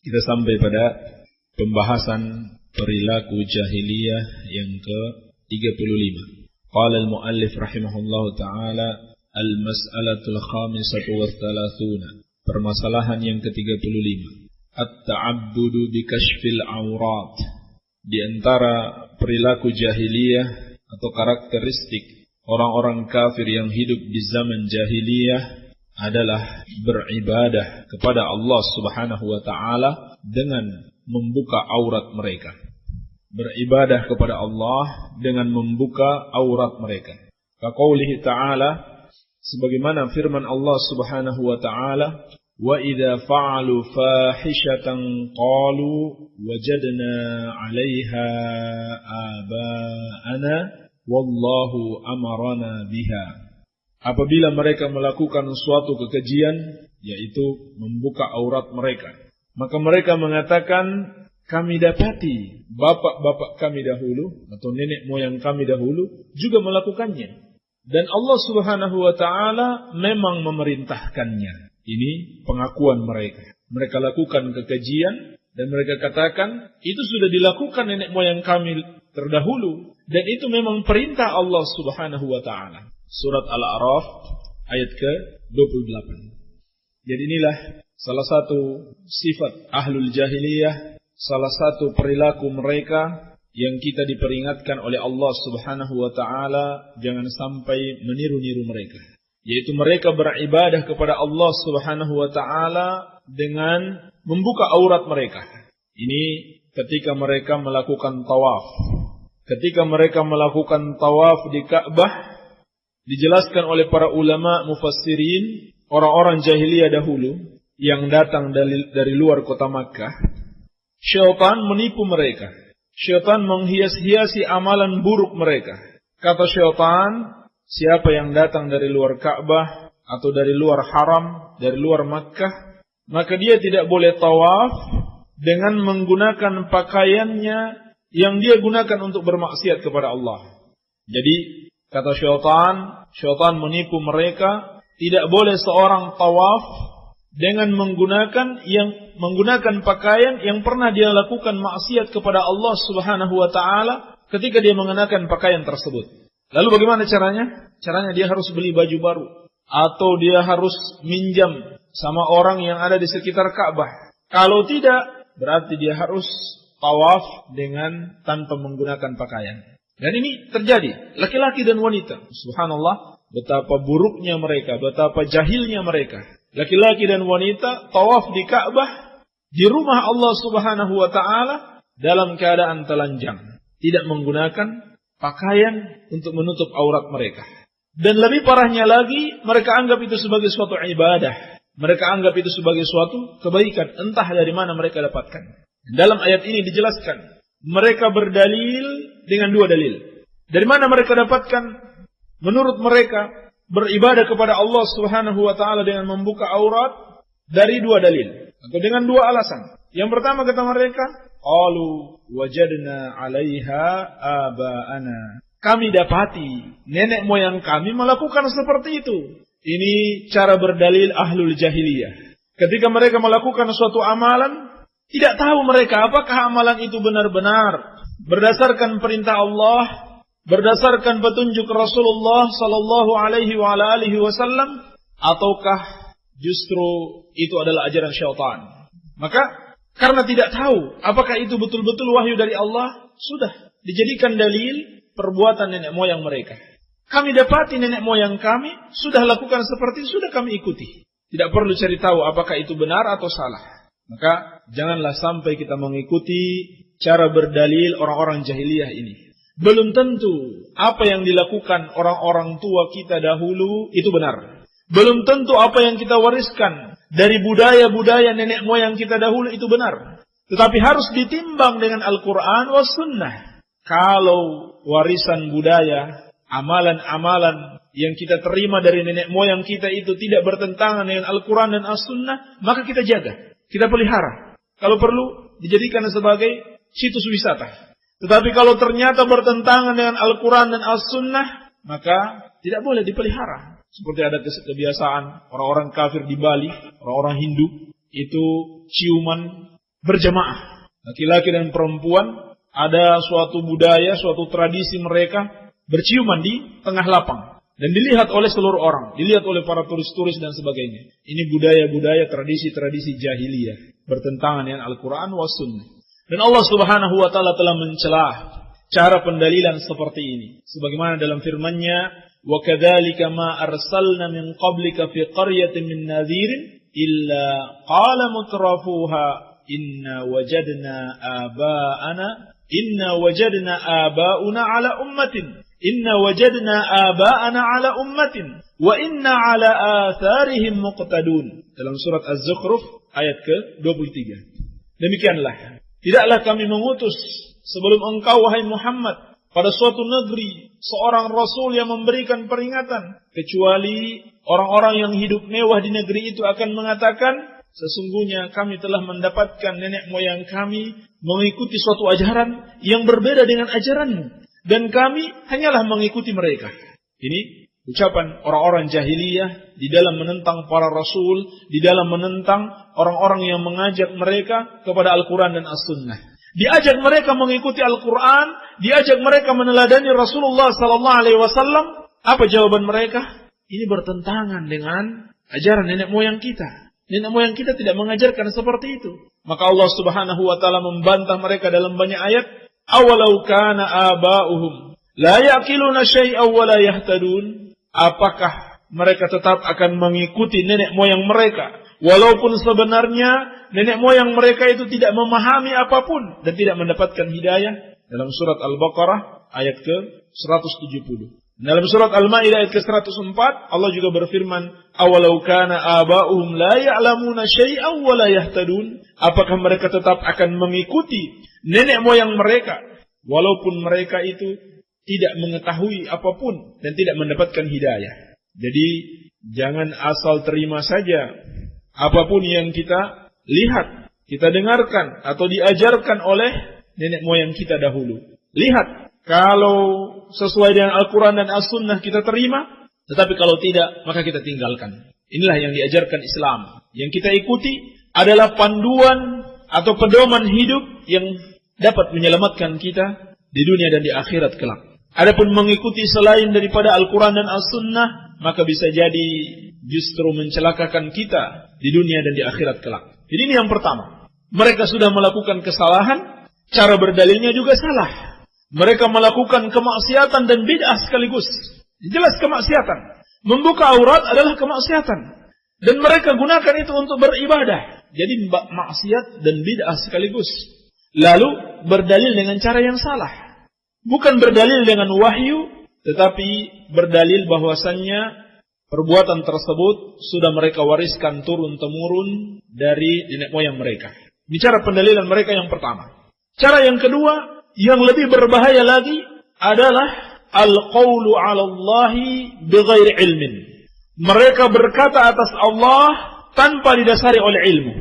Kita sampai pada pembahasan perilaku jahiliyah yang ke-35. Qala al-muallif rahimahullahu ta'ala al-mas'alatul khamisatu wa thalathuna. Permasalahan yang ke-35. At-ta'abbudu bi kashfil aurat. Di antara perilaku jahiliyah atau karakteristik orang-orang kafir yang hidup di zaman jahiliyah adalah beribadah kepada Allah Subhanahu wa ta'ala dengan membuka aurat mereka. Beribadah kepada Allah dengan membuka aurat mereka. Kaqaulihi ta'ala, sebagaimana firman Allah Subhanahu wa ta'ala, wa idza fa'alu fahishatan qalu wajadna 'alaiha aba'ana wallahu amarana biha. Apabila mereka melakukan suatu kekejian, yaitu membuka aurat mereka, maka mereka mengatakan, kami dapati bapak-bapak kami dahulu atau nenek moyang kami dahulu juga melakukannya. Dan Allah Subhanahu wa ta'ala memang memerintahkannya. Ini pengakuan mereka. Mereka lakukan kekejian dan mereka katakan, itu sudah dilakukan nenek moyang kami terdahulu. Dan itu memang perintah Allah Subhanahu wa ta'ala. Surat Al-A'raf ayat ke-28. Jadi inilah salah satu sifat ahlul jahiliyah, salah satu perilaku mereka yang kita diperingatkan oleh Allah Subhanahu wa ta'ala jangan sampai meniru-niru mereka. Yaitu mereka beribadah kepada Allah Subhanahu wa ta'ala dengan membuka aurat mereka. Ini ketika mereka melakukan tawaf. Ketika mereka melakukan tawaf di Ka'bah, dijelaskan oleh para ulama mufassirin, orang-orang jahiliyah dahulu yang datang dari luar kota Makkah, syaitan menipu mereka. Syaitan menghias-hiasi amalan buruk mereka. Kata syaitan, siapa yang datang dari luar Ka'bah atau dari luar haram, dari luar Makkah, maka dia tidak boleh tawaf dengan menggunakan pakaiannya yang dia gunakan untuk bermaksiat kepada Allah. Jadi kata syaitan menipu mereka, tidak boleh seorang tawaf dengan menggunakan pakaian yang pernah dia lakukan maksiat kepada Allah Subhanahu wa ta'ala ketika dia mengenakan pakaian tersebut. Lalu bagaimana caranya? Caranya dia harus beli baju baru atau dia harus minjam sama orang yang ada di sekitar Ka'bah. Kalau tidak, berarti dia harus tawaf dengan tanpa menggunakan pakaian. Dan ini terjadi, laki-laki dan wanita. Subhanallah, betapa buruknya mereka, betapa jahilnya mereka. Laki-laki dan wanita tawaf di Ka'bah, di rumah Allah Subhanahu wa ta'ala, dalam keadaan telanjang. Tidak menggunakan pakaian untuk menutup aurat mereka. Dan lebih parahnya lagi, mereka anggap itu sebagai suatu ibadah. Mereka anggap itu sebagai suatu kebaikan, entah dari mana mereka dapatkan. Dalam ayat ini dijelaskan, mereka berdalil dengan dua dalil. Dari mana mereka dapatkan? Menurut mereka, beribadah kepada Allah Subhanahu wa ta'ala dengan membuka aurat dari dua dalil. Atau dengan dua alasan. Yang pertama kata mereka, qalu wajadna 'alaiha aba'ana. Kami dapati nenek moyang kami melakukan seperti itu. Ini cara berdalil ahlul jahiliyah. Ketika mereka melakukan suatu amalan, tidak tahu mereka apakah amalan itu benar-benar berdasarkan perintah Allah, berdasarkan petunjuk Rasulullah sallallahu alaihi wa alihi wasallam, ataukah justru itu adalah ajaran syaitan. Maka karena tidak tahu apakah itu betul-betul wahyu dari Allah, sudah dijadikan dalil perbuatan nenek moyang mereka. Kami dapati nenek moyang kami sudah lakukan seperti itu, sudah kami ikuti. Tidak perlu cari tahu apakah itu benar atau salah. Maka janganlah sampai kita mengikuti cara berdalil orang-orang jahiliyah ini. Belum tentu apa yang dilakukan orang-orang tua kita dahulu itu benar. Belum tentu apa yang kita wariskan dari budaya-budaya nenek moyang kita dahulu itu benar. Tetapi harus ditimbang dengan Al-Quran was sunnah. Kalau warisan budaya, amalan-amalan yang kita terima dari nenek moyang kita itu tidak bertentangan dengan Al-Quran dan As-Sunnah, maka kita jaga, kita pelihara. Kalau perlu, dijadikan sebagai situs wisata. Tetapi kalau ternyata bertentangan dengan Al-Quran dan As-Sunnah, maka tidak boleh dipelihara. Seperti ada kebiasaan orang-orang kafir di Bali, orang-orang Hindu, itu ciuman berjamaah. Laki-laki dan perempuan, ada suatu budaya, suatu tradisi mereka berciuman di tengah lapang. Dan dilihat oleh seluruh orang, dilihat oleh para turis-turis dan sebagainya. Ini budaya-budaya, tradisi-tradisi jahiliyah, bertentangan dengan Al-Quran wa Sunnah. Dan Allah Subhanahu wa Ta'ala telah mencelah cara pendalilan seperti ini. Sebagaimana dalam firman-Nya, "Wa kadzalika ma arsalna min qablika fi qaryatin min nadhirin illa qala mutrafuha inna wajadna aba'una ala ummatin wa inna ala atharihim muqtadun." Dalam surat Az-Zukhruf ayat ke-23. Demikianlah, tidaklah kami mengutus sebelum engkau wahai Muhammad pada suatu negeri seorang rasul yang memberikan peringatan, kecuali orang-orang yang hidup mewah di negeri itu akan mengatakan, sesungguhnya kami telah mendapatkan nenek moyang kami mengikuti suatu ajaran yang berbeda dengan ajaranmu, dan kami hanyalah mengikuti mereka. Ini ucapan orang-orang jahiliyah di dalam menentang para rasul, di dalam menentang orang-orang yang mengajak mereka kepada Al-Quran dan As-Sunnah. Diajak mereka mengikuti Al-Quran, diajak mereka meneladani Rasulullah SAW. Apa jawaban mereka? Ini bertentangan dengan ajaran nenek moyang kita. Nenek moyang kita tidak mengajarkan seperti itu. Maka Allah Subhanahu wa Ta'ala membantah mereka dalam banyak ayat. Awalau kana aba'uhum la ya'qiluna syai'aw wa la yahtadun. Apakah mereka tetap akan mengikuti nenek moyang mereka, walaupun sebenarnya nenek moyang mereka itu tidak memahami apapun dan tidak mendapatkan hidayah? Dalam surat Al-Baqarah ayat ke-170. Dalam surat Al-Maidah ayat ke-104 Allah juga berfirman, awalau kana aba'uhum la ya'lamuna syai'aw wa la yahtadun. Apakah mereka tetap akan mengikuti nenek moyang mereka walaupun mereka itu tidak mengetahui apapun dan tidak mendapatkan hidayah? Jadi jangan asal terima saja apapun yang kita lihat, kita dengarkan atau diajarkan oleh nenek moyang kita dahulu. Lihat, kalau sesuai dengan Al-Quran dan As-Sunnah kita terima, tetapi kalau tidak, maka kita tinggalkan. Inilah yang diajarkan Islam. Yang kita ikuti adalah panduan atau pedoman hidup yang dapat menyelamatkan kita di dunia dan di akhirat kelak. Adapun mengikuti selain daripada Al-Quran dan As-Sunnah, maka bisa jadi justru mencelakakan kita di dunia dan di akhirat kelak. Jadi ini yang pertama. Mereka sudah melakukan kesalahan, cara berdalilnya juga salah. Mereka melakukan kemaksiatan dan bid'ah sekaligus. Jelas kemaksiatan. Membuka aurat adalah kemaksiatan. Dan mereka gunakan itu untuk beribadah. Jadi maksiat dan bid'ah sekaligus. Lalu berdalil dengan cara yang salah. Bukan berdalil dengan wahyu, tetapi berdalil bahwasannya perbuatan tersebut sudah mereka wariskan turun-temurun dari nenek moyang mereka. Ini cara pendalilan mereka yang pertama. Cara yang kedua, yang lebih berbahaya lagi adalah al-qawlu 'ala Allahi bighairi ilmin. Mereka berkata atas Allah tanpa didasari oleh ilmu.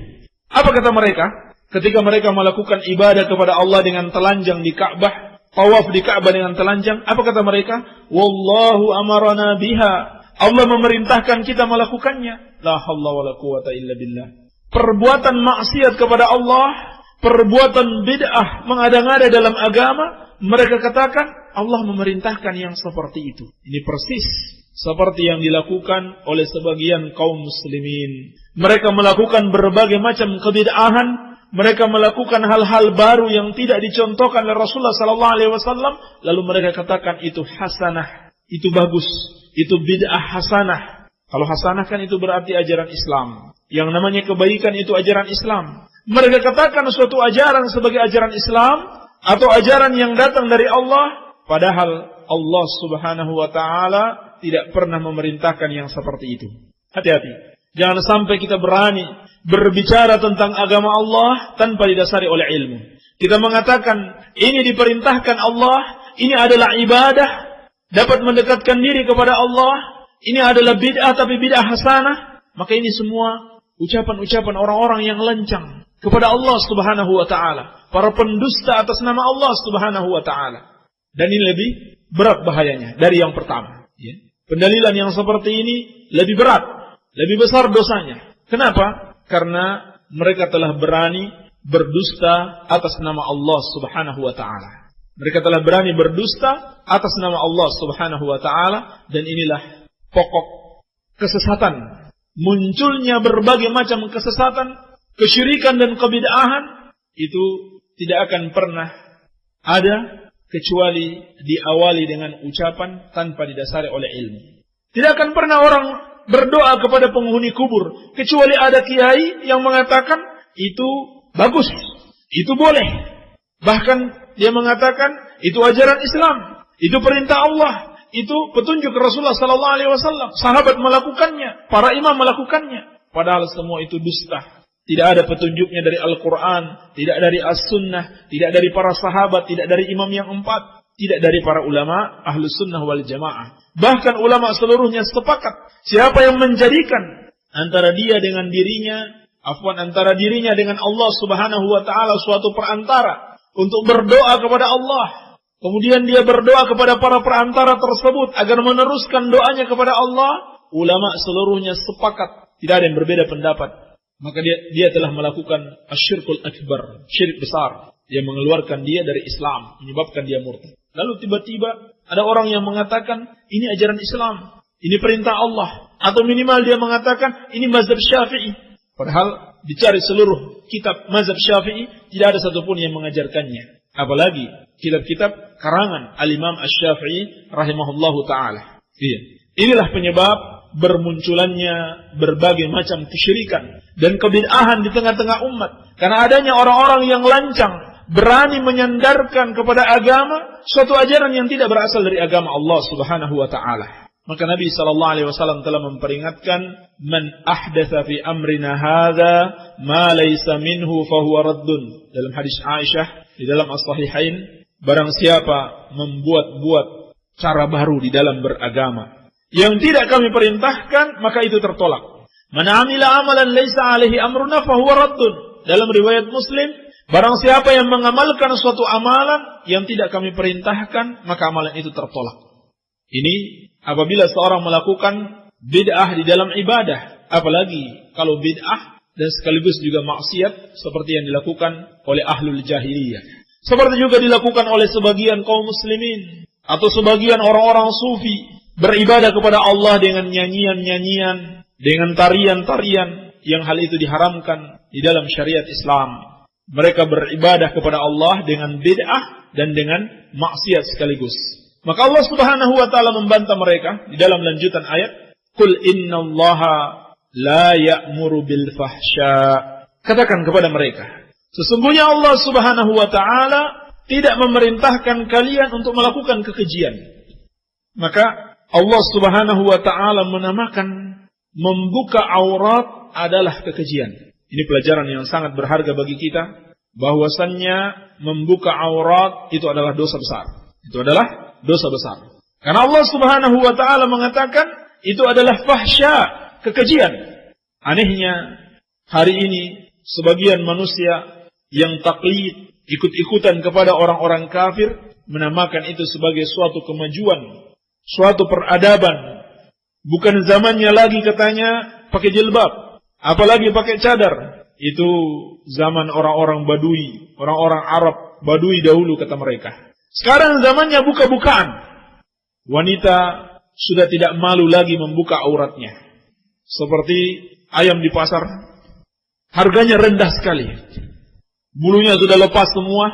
Apa kata mereka? Ketika mereka melakukan ibadah kepada Allah dengan telanjang di Ka'bah, tawaf di Ka'bah dengan telanjang, apa kata mereka? Wallahu amarana biha. Allah memerintahkan kita melakukannya. La haula wala quwata illa billah. Perbuatan maksiat kepada Allah, perbuatan bid'ah, mengada-ngada dalam agama, mereka katakan Allah memerintahkan yang seperti itu. Ini persis seperti yang dilakukan oleh sebagian kaum muslimin. Mereka melakukan berbagai macam kebid'ahan, mereka melakukan hal-hal baru yang tidak dicontohkan oleh Rasulullah SAW, lalu mereka katakan itu hasanah, itu bagus, itu bid'ah hasanah. Kalau hasanah kan itu berarti ajaran Islam. Yang namanya kebaikan itu ajaran Islam. Mereka katakan suatu ajaran sebagai ajaran Islam atau ajaran yang datang dari Allah, padahal Allah Subhanahu wa Ta'ala tidak pernah memerintahkan yang seperti itu. Hati-hati. Jangan sampai kita berani berbicara tentang agama Allah tanpa didasari oleh ilmu. Kita mengatakan ini diperintahkan Allah, ini adalah ibadah, dapat mendekatkan diri kepada Allah, ini adalah bid'ah tapi bid'ah hasanah. Maka ini semua ucapan-ucapan orang-orang yang lancang kepada Allah Subhanahu wa Ta'ala, para pendusta atas nama Allah Subhanahu wa Ta'ala. Dan ini lebih berat bahayanya dari yang pertama. Pendalilan yang seperti ini lebih berat, lebih besar dosanya. Kenapa? Karena mereka telah berani berdusta atas nama Allah Subhanahu wa taala. Mereka telah berani berdusta atas nama Allah Subhanahu wa taala, dan inilah pokok kesesatan. Munculnya berbagai macam kesesatan, kesyirikan dan kebid'ahan itu tidak akan pernah ada kecuali diawali dengan ucapan tanpa didasari oleh ilmu. Tidak akan pernah orang berdoa kepada penghuni kubur kecuali ada kiai yang mengatakan itu bagus, itu boleh. Bahkan dia mengatakan itu ajaran Islam, itu perintah Allah, itu petunjuk Rasulullah sallallahu alaihi wasallam. Sahabat melakukannya, para imam melakukannya. Padahal semua itu dusta. Tidak ada petunjuknya dari Al-Quran, tidak dari As-Sunnah, tidak dari para sahabat, tidak dari imam yang 4, tidak dari para ulama Ahlus Sunnah wal Jamaah. Bahkan ulama seluruhnya sepakat, siapa yang menjadikan antara dia dengan dirinya, antara dirinya dengan Allah Subhanahu wa taala suatu perantara untuk berdoa kepada Allah, kemudian dia berdoa kepada para perantara tersebut agar meneruskan doanya kepada Allah, ulama seluruhnya sepakat, tidak ada yang berbeda pendapat. Maka dia telah melakukan asyirkul akbar, syirik besar yang mengeluarkan dia dari Islam, menyebabkan dia murtad. Lalu tiba-tiba ada orang yang mengatakan ini ajaran Islam, ini perintah Allah, atau minimal dia mengatakan ini mazhab Syafi'i. Padahal dicari seluruh kitab mazhab Syafi'i tidak ada satupun yang mengajarkannya. Apalagi kitab-kitab karangan Al-Imam Asy-Syafi'i rahimahullahu taala. Iya. Inilah penyebab bermunculannya berbagai macam kesyirikan dan kebid'ahan di tengah-tengah umat. Karena adanya orang-orang yang lancang, berani menyandarkan kepada agama suatu ajaran yang tidak berasal dari agama Allah Subhanahu wa taala. Maka Nabi sallallahu alaihi wasallam telah memperingatkan, "Man ahdatsa fi amrina hadza ma laysa minhu fa huwa raddun." Dalam hadis Aisyah di dalam As-Sahihain, barang siapa membuat-buat cara baru di dalam beragama yang tidak kami perintahkan, maka itu tertolak. Man 'amila amalan laisa 'alaihi amruna fa huwa raddun. Dalam riwayat Muslim, barang siapa yang mengamalkan suatu amalan yang tidak kami perintahkan, maka amalan itu tertolak. Ini apabila seorang melakukan bid'ah di dalam ibadah, apalagi kalau bid'ah dan sekaligus juga maksiat seperti yang dilakukan oleh ahlul jahiliyah. Seperti juga dilakukan oleh sebagian kaum muslimin atau sebagian orang-orang sufi, beribadah kepada Allah dengan nyanyian-nyanyian, dengan tarian-tarian yang hal itu diharamkan di dalam syariat Islam. Mereka beribadah kepada Allah dengan bid'ah dan dengan maksiat sekaligus. Maka Allah Subhanahu wa taala membantah mereka di dalam lanjutan ayat, "Qul innallaha la ya'muru bil fahsya." Katakan kepada mereka, sesungguhnya Allah Subhanahu wa taala tidak memerintahkan kalian untuk melakukan kekejian. Maka Allah Subhanahu wa taala menamakan membuka aurat adalah kekejian. Ini pelajaran yang sangat berharga bagi kita, bahwasannya membuka aurat itu adalah dosa besar. Itu adalah dosa besar. Karena Allah Subhanahu wa taala mengatakan itu adalah fahsya, kekejian. Anehnya hari ini sebagian manusia yang taklid, ikut-ikutan kepada orang-orang kafir, menamakan itu sebagai suatu kemajuan, suatu peradaban. Bukan zamannya lagi katanya pakai jilbab, apalagi pakai cadar. Itu zaman orang-orang Badui, orang-orang Arab Badui dahulu kata mereka. Sekarang zamannya buka-bukaan. Wanita sudah tidak malu lagi membuka auratnya. Seperti ayam di pasar, harganya rendah sekali. Bulunya sudah lepas semua,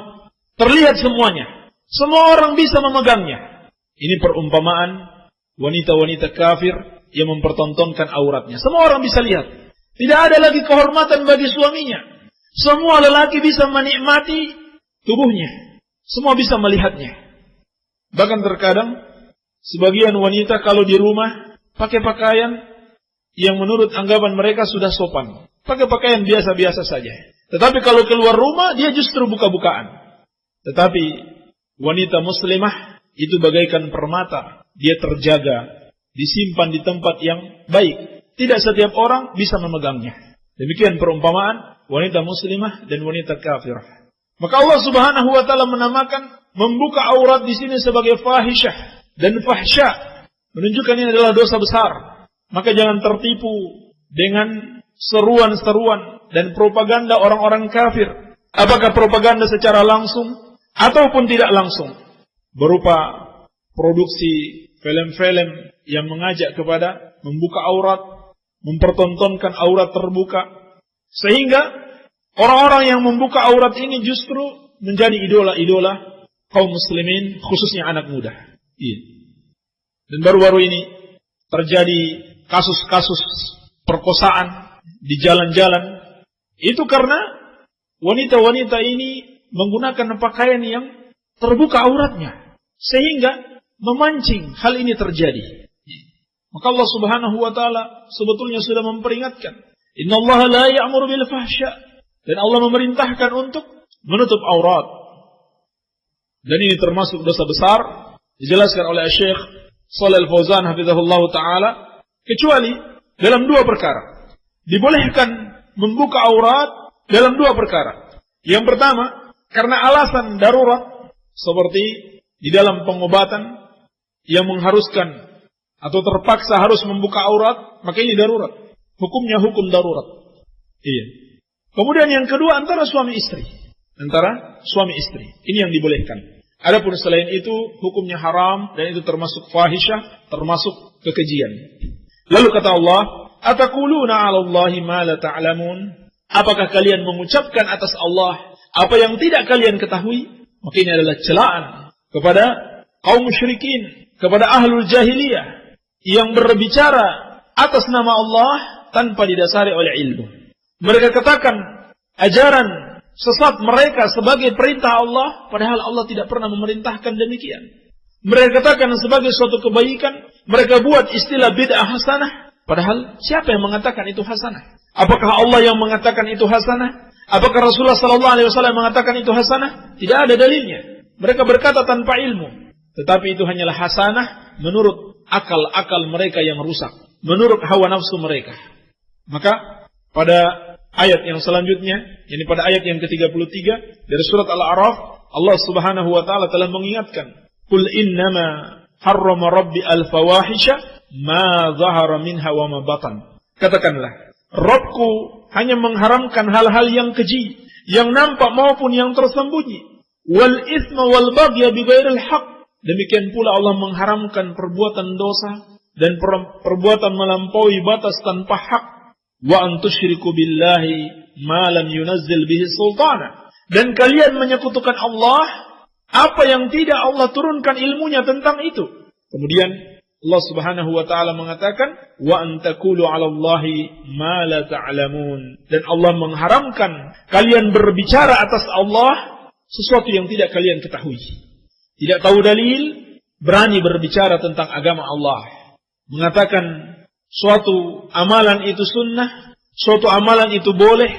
terlihat semuanya. Semua orang bisa memegangnya. Ini perumpamaan wanita-wanita kafir yang mempertontonkan auratnya. Semua orang bisa lihat. Tidak ada lagi kehormatan bagi suaminya. Semua lelaki bisa menikmati tubuhnya. Semua bisa melihatnya. Bahkan terkadang sebagian wanita kalau di rumah pakai pakaian yang menurut anggapan mereka sudah sopan. Pakai pakaian biasa-biasa saja. Tetapi kalau keluar rumah dia justru buka-bukaan. Tetapi wanita muslimah itu bagaikan permata. Dia terjaga, disimpan di tempat yang baik. Tidak setiap orang bisa memegangnya. Demikian perumpamaan wanita muslimah dan wanita kafirah. Maka Allah Subhanahu wa taala menamakan membuka aurat di sini sebagai fahisyah dan fahsya, menunjukkan ini adalah dosa besar. Maka jangan tertipu dengan seruan-seruan dan propaganda orang-orang kafir Apakah propaganda secara langsung ataupun tidak langsung, berupa produksi film-film yang mengajak kepada membuka aurat, mempertontonkan aurat terbuka, sehingga orang-orang yang membuka aurat ini justru menjadi idola-idola kaum muslimin, khususnya anak muda. Iya. Dan baru-baru ini terjadi kasus-kasus perkosaan di jalan-jalan. Itu karena wanita-wanita ini menggunakan pakaian yang terbuka auratnya, sehingga memancing hal ini terjadi. Maka Allah Subhanahu wa taala sebetulnya sudah memperingatkan, "Innallaha la ya'muru bil fahsya." Dan Allah memerintahkan untuk menutup aurat. Dan ini termasuk dosa besar, dijelaskan oleh Syekh Shalih Al-Fauzan hafizahullah taala, kecuali dalam dua perkara. Dibolehkan membuka aurat dalam dua perkara. Yang pertama, karena alasan darurat, seperti di dalam pengobatan yang mengharuskan atau terpaksa harus membuka aurat, maka ini darurat. Hukumnya hukum darurat. Iya. Kemudian yang kedua, antara suami istri. Antara suami istri. Ini yang dibolehkan. Adapun selain itu, hukumnya haram, dan itu termasuk fahisyah, termasuk kekejian. Lalu kata Allah, "Ataquluna 'ala Allahi ma la ta'lamun?" Apakah kalian mengucapkan atas Allah apa yang tidak kalian ketahui? Maka ini adalah celaan kepada kaum musyrikin, kepada ahlul jahiliyah yang berbicara atas nama Allah tanpa didasari oleh ilmu. Mereka katakan ajaran sesat mereka sebagai perintah Allah, padahal Allah tidak pernah memerintahkan demikian. Mereka katakan sebagai suatu kebaikan, mereka buat istilah bid'ah hasanah, padahal siapa yang mengatakan itu hasanah? Apakah Allah yang mengatakan itu hasanah? Apakah Rasulullah SAW mengatakan itu hasanah? Tidak ada dalilnya. Mereka berkata tanpa ilmu. Tetapi itu hanyalah hasanah menurut akal-akal mereka yang rusak, menurut hawa nafsu mereka. Maka pada ayat yang selanjutnya, yakni pada ayat yang ke-33 dari surat Al-A'raf, Allah Subhanahu wa taala telah mengingatkan, "Qul innama harrama rabbi al-fawahisha ma zahara minha wa ma batan." Katakanlah, Rabbku hanya mengharamkan hal-hal yang keji, yang nampak maupun yang tersembunyi. Wal itsma wal baghya bighairil haqq. Demikian pula Allah mengharamkan perbuatan dosa dan perbuatan melampaui batas tanpa hak. Wa an tusyriku billahi ma lam yunazzil bihi sultana. Dan kalian menyekutukan Allah apa yang tidak Allah turunkan ilmunya tentang itu. Kemudian Allah Subhanahu wa taala mengatakan, "Wa an taqulu 'ala Allahi ma la ta'lamun." Dan Allah mengharamkan kalian berbicara atas Allah sesuatu yang tidak kalian ketahui. Tidak tahu dalil, berani berbicara tentang agama Allah. Mengatakan suatu amalan itu sunnah, suatu amalan itu boleh,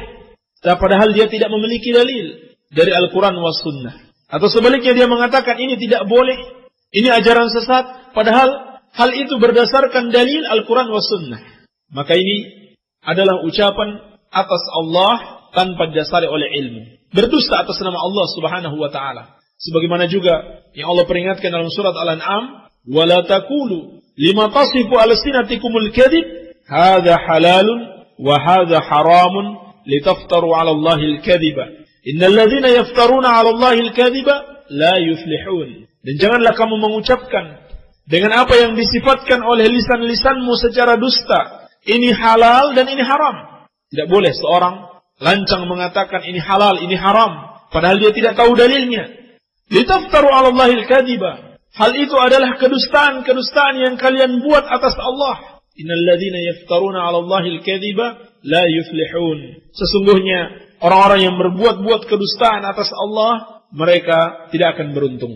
padahal dia tidak memiliki dalil dari Al-Quran was sunnah. Atau sebaliknya dia mengatakan ini tidak boleh, ini ajaran sesat, padahal hal itu berdasarkan dalil Al-Quran wa Sunnah. Maka ini adalah ucapan atas Allah tanpa didasari oleh ilmu. Berdusta atas nama Allah Subhanahu wa taala. Sebagaimana juga yang Allah peringatkan dalam surat Al-An'am, "Wa la taqulu lima tasifu alsinatikumul kadhib, hadza halalun wa hadza haramun litaftaru 'ala Allahi al-kadhiba. Innal ladzina yaftaruna 'ala Allahi al-kadhiba la yuflihun." Dan janganlah kamu mengucapkan dengan apa yang disifatkan oleh lisan-lisanmu secara dusta. Ini halal dan ini haram. Tidak boleh seorang lancang mengatakan ini halal, ini haram, padahal dia tidak tahu dalilnya. Litaftaru 'ala Allahil kadhiba. Hal itu adalah kedustaan yang kalian buat atas Allah. Innal ladzina yaftaruna 'ala Allahil kadhiba la yuflihun. Sesungguhnya orang-orang yang berbuat-buat kedustaan atas Allah, mereka tidak akan beruntung.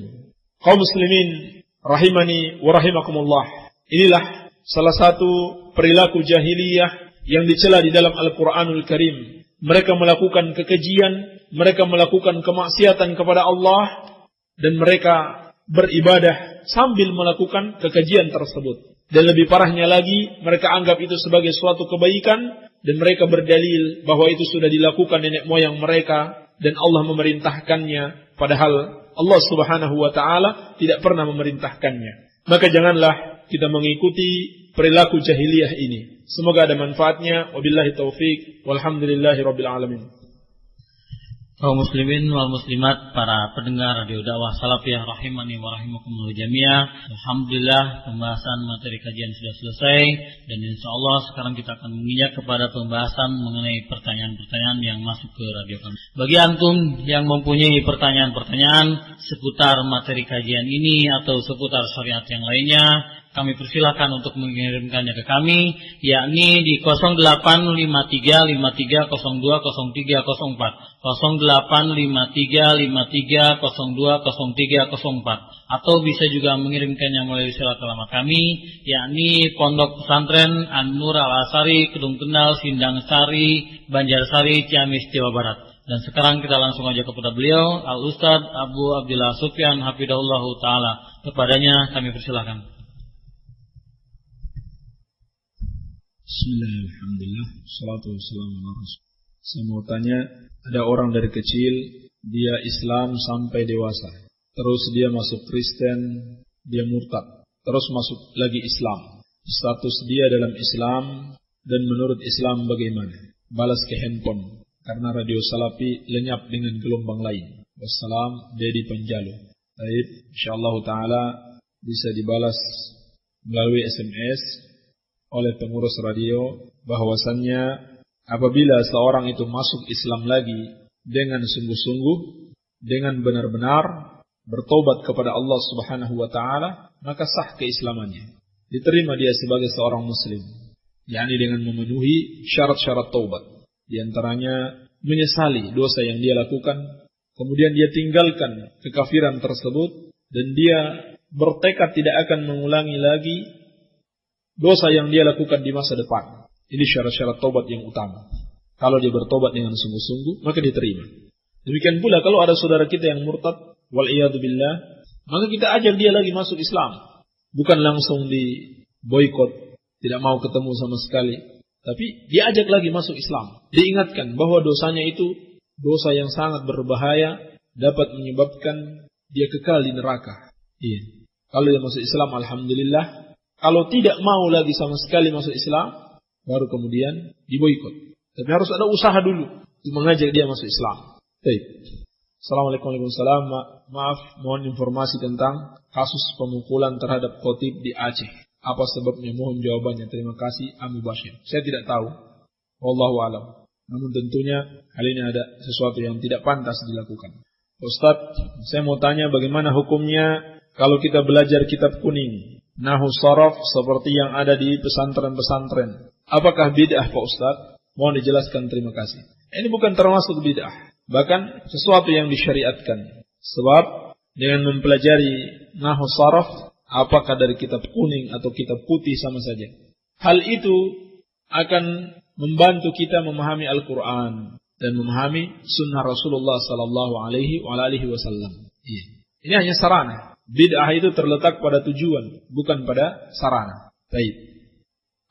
Kaum muslimin rahimani wa rahimakumullah. Inilah salah satu perilaku jahiliyah yang dicela di dalam Al-Quranul Karim. Mereka melakukan kekejian, mereka melakukan kemaksiatan kepada Allah, dan mereka beribadah sambil melakukan kekejian tersebut. Dan lebih parahnya lagi, mereka anggap itu sebagai suatu kebaikan, dan mereka berdalil bahwa itu sudah dilakukan nenek moyang mereka, dan Allah memerintahkannya, padahal Allah Subhanahu wa taala tidak pernah memerintahkannya. Maka janganlah kita mengikuti perilaku jahiliyah ini. Semoga ada manfaatnya. Wabillahi taufik. Walhamdulillahi rabbil alamin. Kaum muslimin wal muslimat, para pendengar radio dakwah salafiyah rahimani wa rahimakumullah jami'ah. Alhamdulillah pembahasan materi kajian sudah selesai, dan insyaallah sekarang kita akan menginjak kepada pembahasan mengenai pertanyaan-pertanyaan yang masuk ke radio kami. Bagi antum yang mempunyai pertanyaan-pertanyaan seputar materi kajian ini atau seputar syariat yang lainnya, kami persilakan untuk mengirimkannya ke kami, yakni di 085353020304, 085353020304, atau bisa juga mengirimkannya melalui surat alamat kami, yakni Pondok Pesantren An-Nur Al-Asari, Kedung Kendal, Sindang Sari, Banjarsari, Ciamis, Jawa Barat. Dan sekarang kita langsung aja kepada beliau, Al-Ustadz Abu Abdillah Sufyan hafidhahullahu ta'ala. Kepadanya kami persilakan. Bismillah, alhamdulillah, salatu wassalamu ala rasul. Saya mau tanya, ada orang dari kecil, dia Islam sampai dewasa, terus dia masuk Kristen, dia murtad, terus masuk lagi Islam. Status dia dalam Islam, dan menurut Islam bagaimana? Balas ke handphone, karena radio Salafi lenyap dengan gelombang lain. Wassalam, Dedi Panjalu. Baik, insyaallah ta'ala bisa dibalas melalui SMS oleh pengurus radio, bahwasannya apabila seorang itu masuk Islam lagi dengan sungguh-sungguh, dengan benar-benar bertobat kepada Allah Subhanahu wa taala, maka sah keislamannya. Diterima dia sebagai seorang muslim, yakni dengan memenuhi syarat-syarat taubat. Di antaranya menyesali dosa yang dia lakukan, kemudian dia tinggalkan kekafiran tersebut, dan dia bertekad tidak akan mengulangi lagi dosa yang dia lakukan di masa depan. Ini syarat-syarat taubat yang utama. Kalau dia bertobat dengan sungguh-sungguh, maka diterima. Demikian pula kalau ada saudara kita yang murtad, wal-iyadu billah, maka kita ajak dia lagi masuk Islam. Bukan langsung di boykot, tidak mau ketemu sama sekali. Tapi dia ajak lagi masuk Islam. Diingatkan bahwa dosanya itu dosa yang sangat berbahaya, dapat menyebabkan dia kekal di neraka. Iya. Kalau dia masuk Islam, alhamdulillah. Kalau tidak mau lagi sama sekali masuk Islam, baru kemudian diboikot. Tapi harus ada usaha dulu untuk mengajak dia masuk Islam. Baik. Assalamualaikum warahmatullahi wabarakatuh. Maaf, mohon informasi tentang kasus pemukulan terhadap khotib di Aceh. Apa sebabnya? Mohon jawabannya. Terima kasih, Ami Bashir. Saya tidak tahu. Wallahu a'lam. Namun tentunya hal ini ada sesuatu yang tidak pantas dilakukan. Ustaz, saya mau tanya bagaimana hukumnya kalau kita belajar kitab kuning, Nahwu Sharaf, seperti yang ada di pesantren-pesantren. Apakah bid'ah Pak Ustaz? Mohon dijelaskan, terima kasih. Ini bukan termasuk bid'ah, bahkan sesuatu yang disyariatkan. Sebab dengan mempelajari Nahwu Sharaf, apakah dari kitab kuning atau kitab putih sama saja. Hal itu akan membantu kita memahami Al-Quran dan memahami sunnah Rasulullah sallallahu alaihi wasallam. Ini hanya sarana. Bid'ah itu terletak pada tujuan, bukan pada sarana. Baik.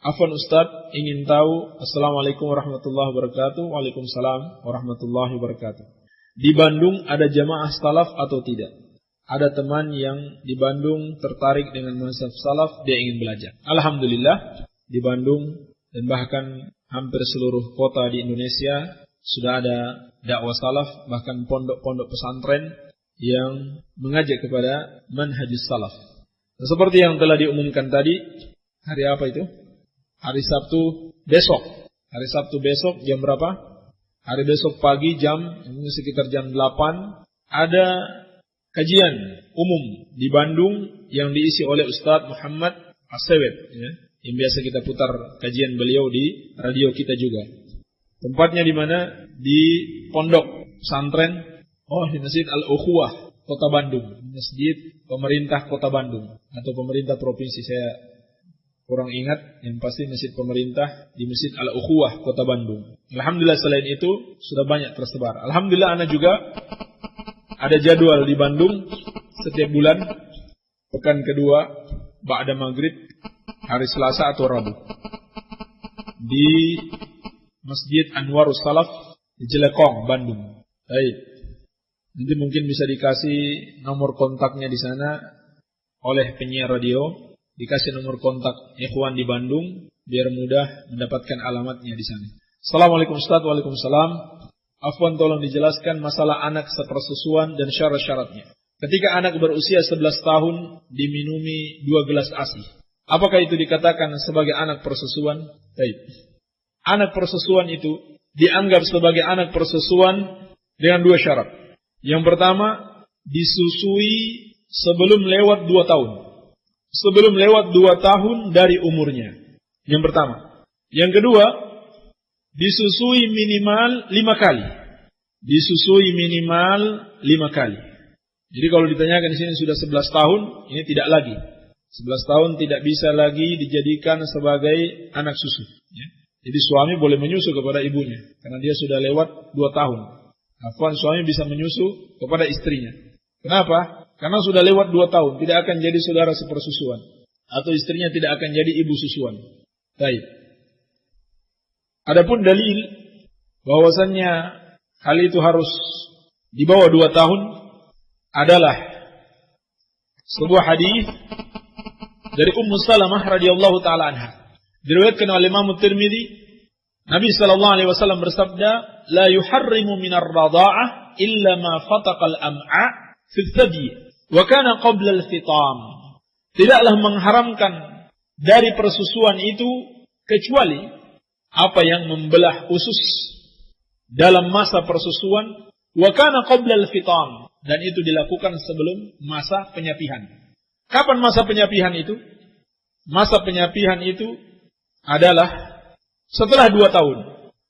Afwan Ustaz, ingin tahu. Assalamualaikum warahmatullahi wabarakatuh. Waalaikumsalam warahmatullahi wabarakatuh. Di Bandung ada jamaah salaf atau tidak? Ada teman yang di Bandung tertarik dengan mazhab salaf, dia ingin belajar. Alhamdulillah, di Bandung dan bahkan hampir seluruh kota di Indonesia sudah ada dakwah salaf, bahkan pondok-pondok pesantren yang mengajak kepada manhajus salaf. Nah, seperti yang telah diumumkan tadi, hari apa itu? Hari Sabtu besok. Hari Sabtu besok jam berapa? Hari besok pagi sekitar jam 8 ada kajian umum di Bandung yang diisi oleh Ustadz Muhammad As-Sewet, ya, yang biasa kita putar kajian beliau di radio kita juga. Tempatnya di mana? Di pondok pesantren di Masjid Al-Ukhuwah, Kota Bandung. Masjid pemerintah Kota Bandung atau pemerintah provinsi, saya kurang ingat. Yang pasti masjid pemerintah di Masjid Al-Ukhuwah, Kota Bandung. Alhamdulillah, selain itu sudah banyak tersebar. Alhamdulillah, ana juga ada jadwal di Bandung setiap bulan, pekan kedua ba'da maghrib, hari Selasa atau Rabu, di Masjid Anwarus Salaf di Jelekong, Bandung. Baik. Nanti mungkin bisa dikasih nomor kontaknya di sana oleh penyiar radio, dikasih nomor kontak ikhwan di Bandung biar mudah mendapatkan alamatnya di sana. Assalamualaikum Ustaz. Waalaikumsalam. Afwan, tolong dijelaskan masalah anak sepersusuan dan syarat-syaratnya. Ketika anak berusia 11 tahun diminumi 2 gelas ASI, apakah itu dikatakan sebagai anak persusuan? Baik. Anak persusuan itu dianggap sebagai anak persusuan dengan 2 syarat. Yang pertama, disusui sebelum lewat 2 tahun. Sebelum lewat 2 tahun dari umurnya. Yang pertama. Yang kedua, disusui minimal 5 kali. Disusui minimal 5 kali. Jadi kalau ditanyakan di sini sudah 11 tahun, ini tidak lagi. 11 tahun tidak bisa lagi dijadikan sebagai anak susu. Ya. Jadi suami boleh menyusu kepada ibunya. Karena dia sudah lewat 2 tahun. Afwan, suami bisa menyusu kepada istrinya. Kenapa? Karena sudah lewat 2 tahun. Tidak akan jadi saudara sepersusuan. Atau istrinya tidak akan jadi ibu susuan. Baik. Adapun dalil bahwasannya hal itu harus di bawah 2 tahun adalah sebuah hadis dari Ummu Salamah radhiyallahu taala anha. Diriwayatkan oleh Imam Tirmidzi, Nabi sallallahu alaihi wasallam bersabda, "La yuharrimu minar radha'ah illa ma fataqa al-am'a fi al-thadi wa kana qabla al-fitam." Tidaklah mengharamkan dari persusuan itu kecuali apa yang membelah usus dalam masa persusuan, wa kana qabla al-fitam, dan itu dilakukan sebelum masa penyapihan. Kapan masa penyapihan itu? Masa penyapihan itu adalah setelah 2 tahun.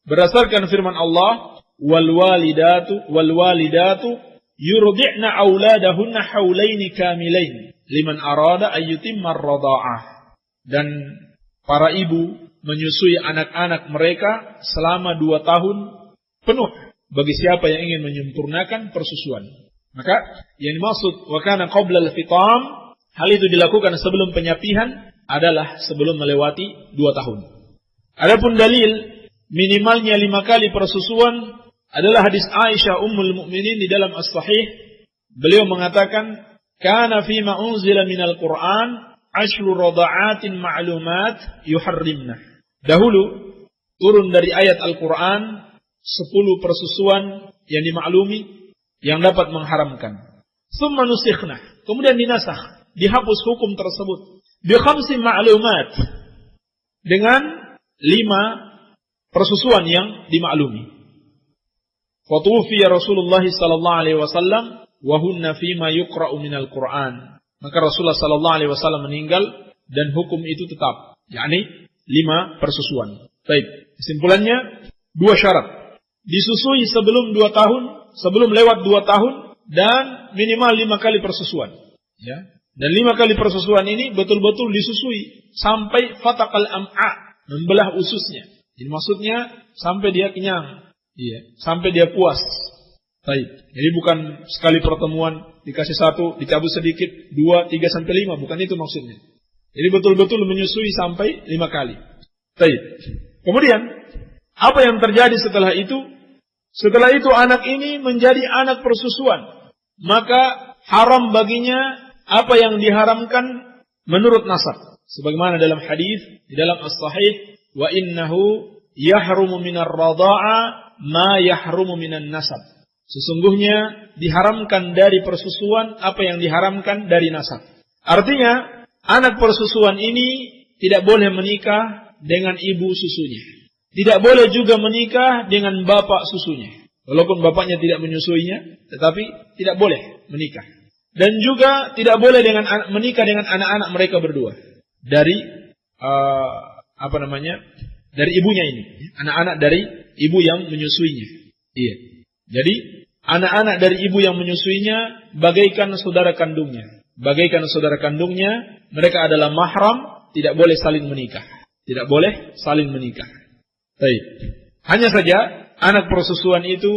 Berdasarkan firman Allah, wal walidatu yurdi'na auladahunna haulaini kamilain liman arada ayyutimma ar-radha'ah. Dan para ibu menyusui anak-anak mereka selama 2 tahun penuh bagi siapa yang ingin menyempurnakan persusuan. Maka yang dimaksud wa kana qabla al-fitam, hal itu dilakukan sebelum penyapihan adalah sebelum melewati 2 tahun. Adapun dalil minimalnya 5 kali persusuan adalah hadis Aisyah Ummul Mukminin di dalam As-Sahih. Beliau mengatakan, kana fi ma unzila minal Qur'an 10 rada'atin ma'lumat yuharrimna. Dahulu turun dari ayat Al-Qur'an 10 persusuan yang dimaklumi yang dapat mengharamkan. Summa nusikhna, kemudian dinasakh, dihapus hukum tersebut. Bi khamsi ma'lumat, dengan 5 persusuan yang dimaklumi. Fatufiya Rasulullah sallallahu alaihi wasallam wa hunna fima yuqra'u minal Qur'an. Maka Rasulullah sallallahu alaihi wasallam meninggal dan hukum itu tetap, yakni 5 persusuan. Baik, kesimpulannya 2 syarat. Disusui sebelum 2 tahun, sebelum lewat 2 tahun, dan minimal 5 kali persusuan. Ya. Dan 5 kali persusuan ini betul-betul disusui sampai fataqal am'a, membelah ususnya. Jadi maksudnya sampai dia kenyang, iya, sampai dia puas. Baik. Jadi bukan sekali pertemuan dikasih 1, dicabut sedikit, 2, 3 sampai 5, bukan itu maksudnya. Jadi betul-betul menyusui sampai 5 kali. Baik. Kemudian apa yang terjadi setelah itu? Setelah itu anak ini menjadi anak persusuan. Maka haram baginya apa yang diharamkan menurut nasab. Sebagaimana dalam hadis di dalam As-Sahih, wa innahu yahrumu minar radha'a ma yahrumu minan nasab. Sesungguhnya diharamkan dari persusuan apa yang diharamkan dari nasab. Artinya anak persusuan ini tidak boleh menikah dengan ibu susunya. Tidak boleh juga menikah dengan bapak susunya. Walaupun bapaknya tidak menyusuinya, tetapi tidak boleh menikah. Dan juga tidak boleh menikah dengan anak-anak mereka berdua. Dari dari ibunya ini. Anak-anak dari ibu yang menyusuinya. Iya. Jadi anak-anak dari ibu yang menyusuinya bagaikan saudara kandungnya. Bagaikan saudara kandungnya, mereka adalah mahram, tidak boleh saling menikah. Tidak boleh saling menikah. Baik. Hanya saja anak persusuan itu,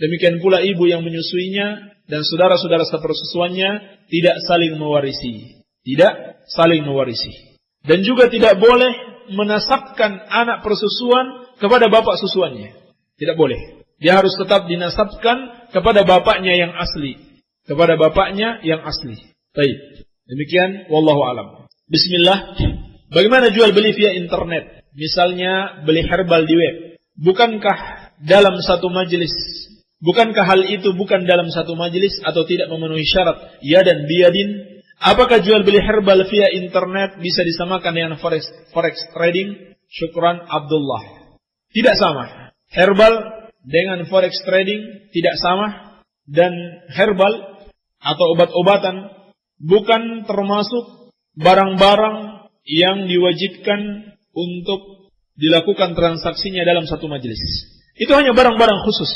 demikian pula ibu yang menyusuinya dan saudara-saudara sepersusuannya tidak saling mewarisi. Tidak saling mewarisi. Dan juga tidak boleh menasabkan anak persusuan kepada bapak susuannya. Tidak boleh. Dia harus tetap dinasabkan kepada bapaknya yang asli. Kepada bapaknya yang asli. Baik. Demikian wallahu alam. Bismillah. Bagaimana jual beli via internet? Misalnya beli herbal di web. Bukankah dalam satu majelis? Bukankah hal itu bukan dalam satu majelis atau tidak memenuhi syarat yadan biyadin? Apakah jual beli herbal via internet bisa disamakan dengan forex trading? Syukran Abdullah. Tidak sama. Herbal dengan forex trading tidak sama, dan herbal atau obat-obatan bukan termasuk barang-barang yang diwajibkan untuk dilakukan transaksinya dalam satu majelis. Itu hanya barang-barang khusus.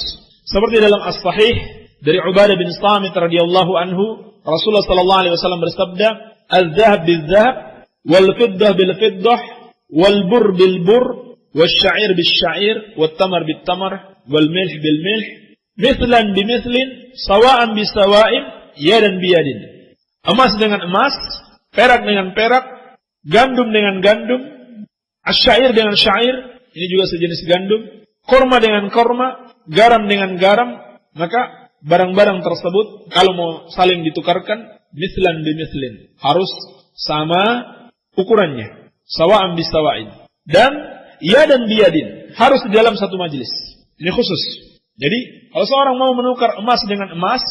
Seperti dalam As-Sahih dari Ubadah bin Samit radhiyallahu anhu, Rasulullah sallallahu alaihi wasallam bersabda, "Al-dhahab bil-dhahab, wal-fiddah bil-fiddah, wal-burr bil-burr, wasy'air bil-sy'air, wat-tamar bil-tamar, wal-milh bil-milh, mithlan bimithlin, sawa'an bisawa'in, yadan biyadin." Emas dengan emas, perak dengan perak, gandum dengan gandum, asyair dengan syair, ini juga sejenis gandum, korma dengan korma, garam dengan garam. Maka barang-barang tersebut kalau mau saling ditukarkan, mithlan bimithlin, harus sama ukurannya, sawa'an bisawa'in, dan yadan biyadin, harus di dalam satu majelis. Ini khusus. Jadi kalau seorang mau menukar emas dengan emas,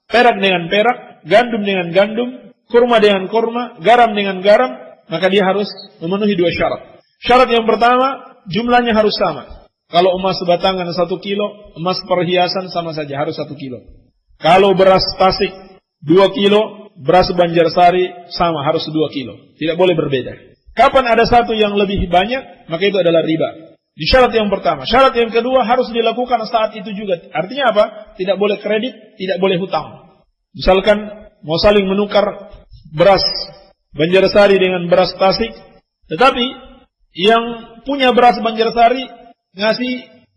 perak dengan perak, gandum dengan gandum, kurma dengan kurma, garam dengan garam, maka dia harus memenuhi dua syarat. Syarat yang pertama, jumlahnya harus sama. Kalau emas batangan 1 kilo, emas perhiasan sama saja, harus 1 kilo. Kalau beras Tasik 2 kilo, beras Banjarsari sama, harus 2 kilo. Tidak boleh berbeda. Kapan ada satu yang lebih banyak, maka itu adalah riba. Di syarat yang pertama. Syarat yang kedua harus dilakukan saat itu juga. Artinya apa? Tidak boleh kredit, tidak boleh hutang. Misalkan mau saling menukar beras Banjarsari dengan beras Tasik, tetapi yang punya beras Banjarsari ngasih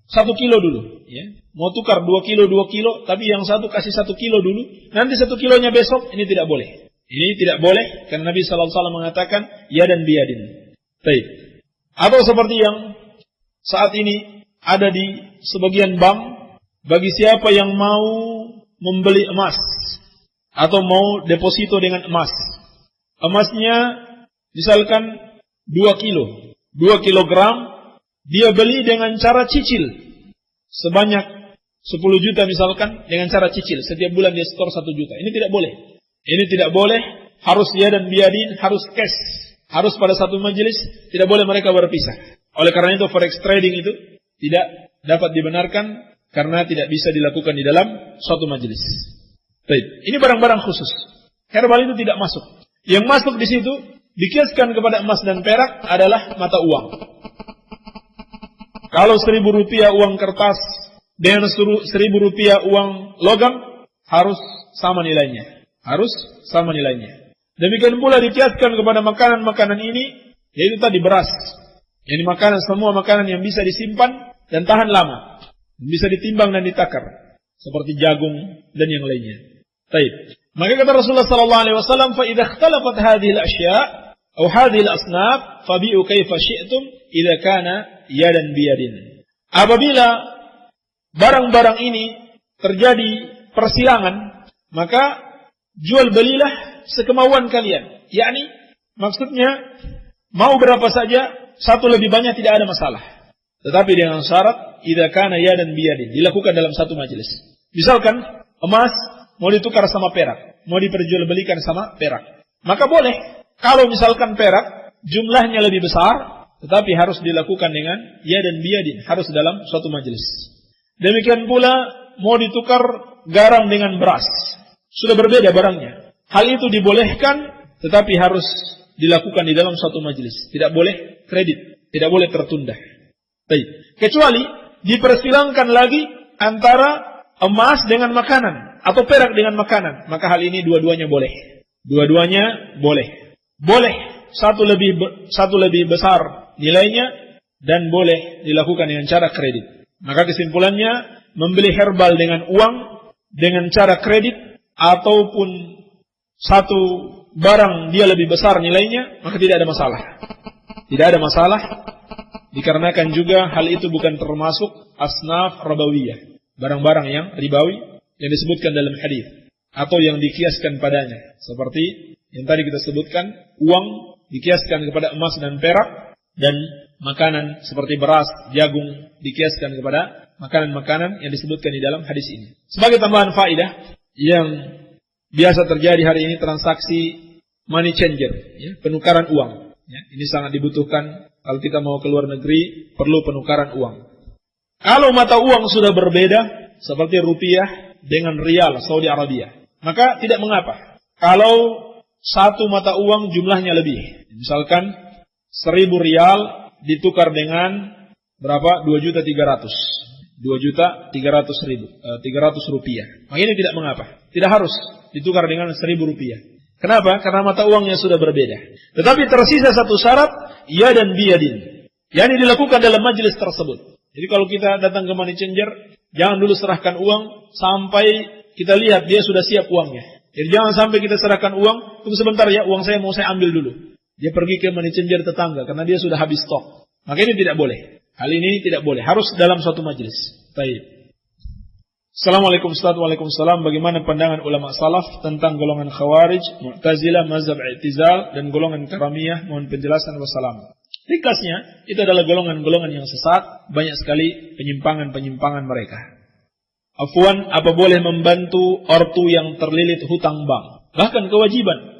1 kilo dulu, ya. Mau tukar 2 kilo, 2 kilo, tapi yang satu kasih 1 kilo dulu, nanti 1 kilonya besok, ini tidak boleh. Ini tidak boleh, karena Nabi SAW mengatakan, yadan biyadin. Baik. Atau seperti yang saat ini ada di sebagian bank, bagi siapa yang mau membeli emas, atau mau deposito dengan emas. Emasnya, misalkan 2 kilo, 2 kilogram, dia beli dengan cara cicil sebanyak 10 juta misalkan, dengan cara cicil setiap bulan dia setor 1 juta. Ini tidak boleh. Ini tidak boleh. Harus yadan biyadin, harus cash, harus pada satu majelis. Tidak boleh mereka berpisah. Oleh karena itu forex trading itu tidak dapat dibenarkan karena tidak bisa dilakukan di dalam suatu majelis. Baik, ini barang-barang khusus. Herbal itu tidak masuk. Yang masuk di situ dikiaskan kepada emas dan perak adalah mata uang. Kalau 1.000 rupiah uang kertas dengan 1.000 rupiah uang logam, harus sama nilainya. Harus sama nilainya. Demikian pula dikiaskan kepada makanan-makanan ini, yaitu tadi beras. Jadi makanan, semua makanan yang bisa disimpan dan tahan lama. Bisa ditimbang dan ditakar. Seperti jagung dan yang lainnya. Baik. Maka kata Rasulullah SAW, فَإِذَا اخْتَلَفَتْ هَذِهِ الْأَشْيَاءِ أَوْ هَذِهِ الْأَصْنَافِ فَبِئُوا كَيْفَ شِئْتُمْ إِذَا كَانَ yadan biyadin. Apabila barang-barang ini terjadi persilangan, maka jual belilah sekemauan kalian. Yakni maksudnya mau berapa saja, satu lebih banyak tidak ada masalah. Tetapi dengan syarat idza kana yadan biyadin, dilakukan dalam satu majelis. Misalkan emas mau ditukar sama perak, mau diperjualbelikan sama perak, maka boleh. Kalau misalkan perak jumlahnya lebih besar, tetapi harus dilakukan dengan yadan biyadin, harus dalam suatu majelis. Demikian pula mau ditukar garam dengan beras, sudah berbeda barangnya. Hal itu dibolehkan, tetapi harus dilakukan di dalam suatu majelis. Tidak boleh kredit, tidak boleh tertunda. Baik. Kecuali dipersilangkan lagi antara emas dengan makanan atau perak dengan makanan, maka hal ini dua-duanya boleh. Dua-duanya boleh. Boleh satu lebih besar nilainya dan boleh dilakukan dengan cara kredit. Maka kesimpulannya, membeli herbal dengan uang dengan cara kredit ataupun satu barang dia lebih besar nilainya, maka tidak ada masalah. Tidak ada masalah, dikarenakan juga hal itu bukan termasuk asnaf rabawiyah, barang-barang yang ribawi yang disebutkan dalam hadis atau yang dikiaskan padanya. Seperti yang tadi kita sebutkan, uang dikiaskan kepada emas dan perak, dan makanan seperti beras, jagung dikiaskan kepada makanan-makanan yang disebutkan di dalam hadis ini. Sebagai tambahan faedah yang biasa terjadi hari ini, transaksi money changer, ya, penukaran uang. Ya, ini sangat dibutuhkan kalau kita mau ke luar negeri, perlu penukaran uang. Kalau mata uang sudah berbeda, seperti rupiah dengan rial Saudi Arabia, maka tidak mengapa kalau satu mata uang jumlahnya lebih. Misalkan 1.000 rial ditukar dengan berapa? 2.300.000. 2.300.000 rupiah. Maka ini tidak mengapa. Tidak harus ditukar dengan 1.000 rupiah. Kenapa? Karena mata uangnya sudah berbeda. Tetapi tersisa satu syarat, ya dan biyadin. Yang dilakukan dalam majelis tersebut. Jadi kalau kita datang ke money changer, jangan dulu serahkan uang sampai kita lihat dia sudah siap uangnya. Jadi jangan sampai kita serahkan uang, tunggu sebentar ya, uang saya mau saya ambil dulu. Dia pergi ke money changer tetangga karena dia sudah habis stok. Maka ini tidak boleh. Hal ini tidak boleh. Harus dalam suatu majelis. Baik. Assalamualaikum warahmatullahi wabarakatuh. Bagaimana pandangan ulama salaf tentang golongan Khawarij, Mu'tazilah, Mazhab I'tizal dan golongan Karamiyah? Mohon penjelasan. Wassalam. Ringkasnya, itu adalah golongan-golongan yang sesat, banyak sekali penyimpangan-penyimpangan mereka. Afwan, apa boleh membantu ortu yang terlilit hutang bank? Bahkan kewajiban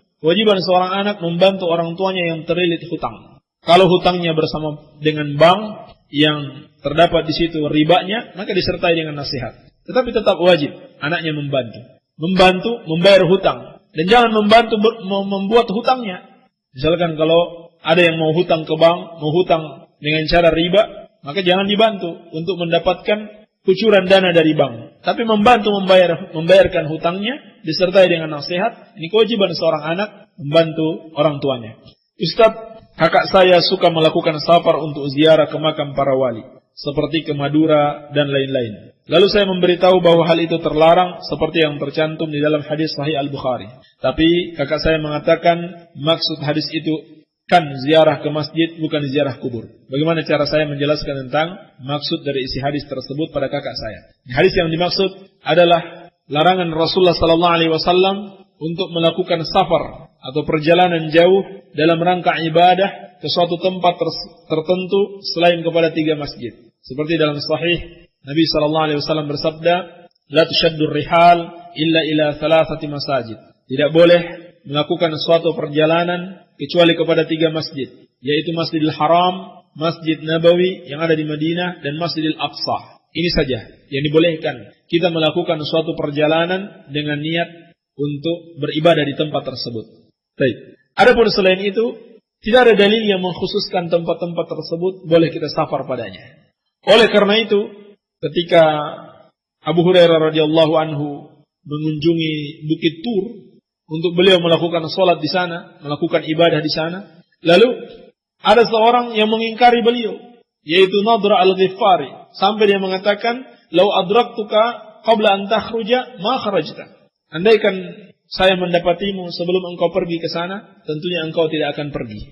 seorang anak membantu orang tuanya yang terlilit hutang. Kalau hutangnya bersama dengan bank yang terdapat di situ ribanya, maka disertai dengan nasihat. Tetapi tetap wajib anaknya membantu membayar hutang, dan jangan membantu membuat hutangnya. Misalkan kalau ada yang mau hutang ke bank, mau hutang dengan cara riba, maka jangan dibantu untuk mendapatkan kucuran dana dari bank. Tapi membantu membayarkan hutangnya disertai dengan nasihat. Ini kewajiban seorang anak membantu orang tuanya. Ustaz, kakak saya suka melakukan safar untuk ziarah ke makam para wali, seperti ke Madura dan lain-lain. Lalu saya memberitahu bahwa hal itu terlarang seperti yang tercantum di dalam hadis Sahih Al-Bukhari. Tapi kakak saya mengatakan maksud hadis itu kan ziarah ke masjid, bukan ziarah kubur. Bagaimana cara saya menjelaskan tentang maksud dari isi hadis tersebut pada kakak saya? Hadis yang dimaksud adalah larangan Rasulullah SAW untuk melakukan safar atau perjalanan jauh dalam rangka ibadah ke suatu tempat tertentu selain kepada 3 masjid. Seperti dalam Sahih Nabi SAW bersabda, "La tushaddur rihal illa ila 3 masajid." Tidak boleh melakukan suatu perjalanan kecuali kepada 3 masjid, yaitu Masjidil Haram, Masjid Nabawi yang ada di Madinah, dan Masjidil Aqsa. Ini saja yang dibolehkan kita melakukan suatu perjalanan dengan niat untuk beribadah di tempat tersebut. Baik. Adapun selain itu, tidak ada dalil yang mengkhususkan tempat-tempat tersebut boleh kita safar padanya. Oleh karena itu, ketika Abu Hurairah radhiyallahu anhu mengunjungi Bukit Tur untuk beliau melakukan sholat di sana, melakukan ibadah di sana, lalu ada seorang yang mengingkari beliau, yaitu Nadra al-Ghifari, sampai dia mengatakan, "Lau adraktuka qabla an takhruja ma kharajta." Andaikan saya mendapatimu sebelum engkau pergi ke sana, tentunya engkau tidak akan pergi.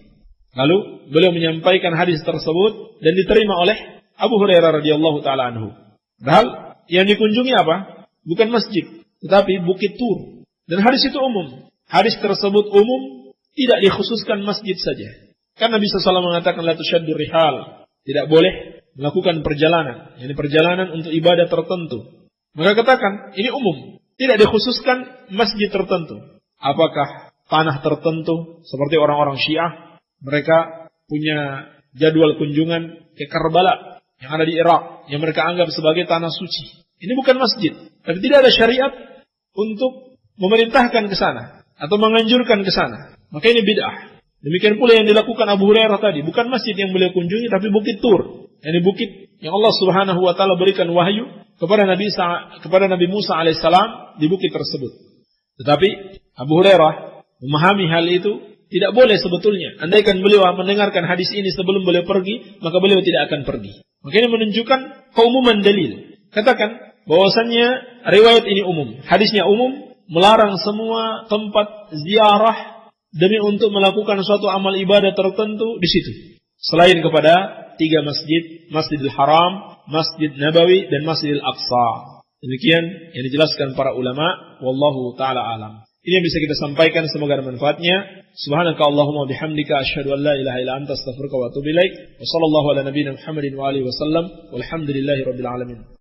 Lalu beliau menyampaikan hadis tersebut dan diterima oleh Abu Hurairah radhiyallahu taala anhu. Padahal yang dikunjungi apa? Bukan masjid, tetapi Bukit Tur. Dan hadis itu umum. Hadis tersebut umum, tidak dikhususkan masjid saja. Karena Nabi SAW mengatakan la tushaddur rihal, tidak boleh melakukan perjalanan, yakni perjalanan untuk ibadah tertentu. Maka katakan ini umum, tidak dikhususkan masjid tertentu. Apakah tanah tertentu seperti orang-orang Syiah, mereka punya jadwal kunjungan ke Karbala yang ada di Irak, yang mereka anggap sebagai tanah suci. Ini bukan masjid, tapi tidak ada syariat untuk memerintahkan ke sana atau menganjurkan ke sana. Maka ini bid'ah. Demikian pula yang dilakukan Abu Hurairah tadi, bukan masjid yang beliau kunjungi, tapi Bukit Tur. Ini bukit yang Allah Subhanahu wa taala berikan wahyu kepada Nabi Musa alaihissalam di bukit tersebut. Tetapi Abu Hurairah memahami hal itu tidak boleh sebetulnya. Andaikan beliau mendengarkan hadis ini sebelum beliau pergi, maka beliau tidak akan pergi. Maka ini menunjukkan keumuman dalil. Katakan bahwasannya riwayat ini umum, hadisnya umum, melarang semua tempat ziarah demi untuk melakukan suatu amal ibadah tertentu di situ, selain kepada 3 masjid, Masjidil Haram, Masjid Nabawi, dan Masjidil Aqsa. Demikian yang dijelaskan para ulama, wallahu taala alam. Ini yang bisa kita sampaikan, semoga ada manfaatnya. Subhanaka Allahumma bihamdika asyhadu an la ilaha illa anta astaghfiruka wa atubu ilaik. Wa sallallahu ala nabiyyina Muhammadin wa alihi wasallam. Walhamdulillahirabbil alamin.